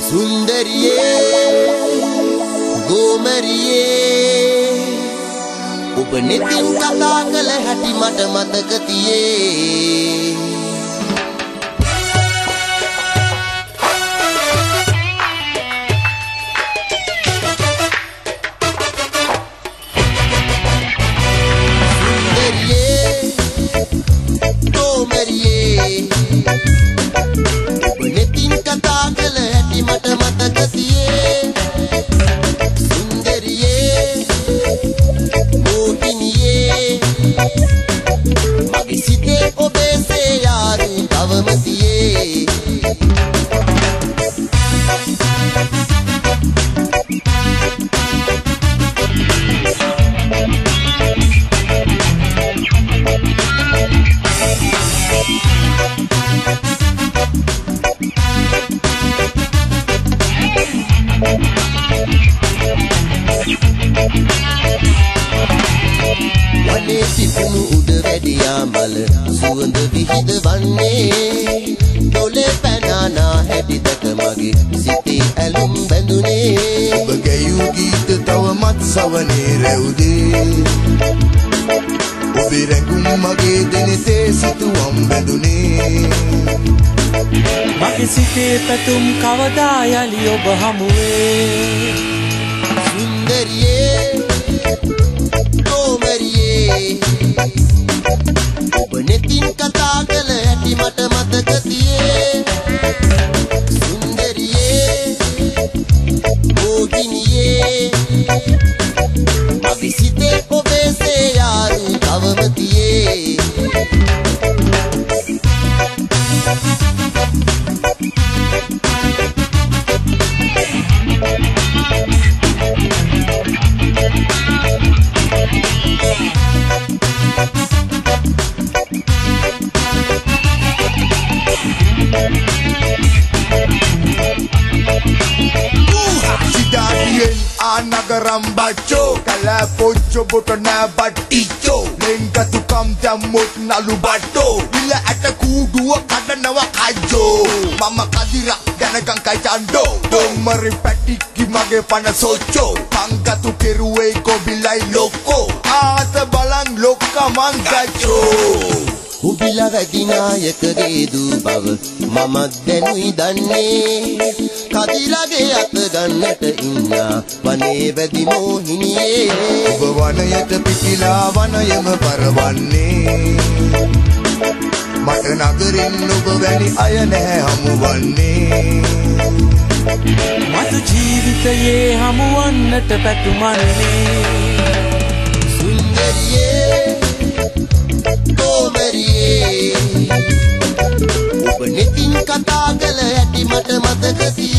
सुंदरिये गोमरिये ඔබ නෙතින් කතා කළ හැටි මට මතක තියේ වනේ තිබුණු උඩ වැඩියා මල සුවඳ විහිද වන්නේ දොලේ පැනනා හැටි දැක මගේ සිතේ ඇලුම් බැඳුනේ ඔබ ගැයූ ගීත තවමත් සවනේ රැවුදේ ඔබේ රැඟුම් මගේ දෙනෙතේ සිතුවම් බැඳුනේ මගේ සිතේ පැතුම් කවදා යලි ඔබ හමුවේ සුන්දරියේ ඔබ නෙතින් කතා කළ හැටි මට මතක තියේ සුන්දරියේ මෝහිනියේ මගේ සිතේ ඔබේ සේයාරු තවම තියේ nagaram bacho kala pocho botona batticho lenga tukam dammot nalu batto ila ata kuduwa kadanawa kajo mama kadira danagan kai chando domari patikki mage pana socho pangatu keruwe ko bilai loko ata balang lokka mangacho උබිලා වැඩිනායකගේ දූ බව මම දැනුයි දන්නේ කදිරගේ අත ගන්නට ඉන්නා වනේ වැඩි මෝහිනියේ ඔබ වනයට පිටිලා වනයම පරවන්නේ මට නගරින් ඔබ වැනි අය නැහැ හමුවන්නේ මතු ජීවිතයේ හමුවන්නට පැතුමන්නේ සුන්දරියේ ඔබ නෙතින් කතා කළ හැටි මට මතක තියේ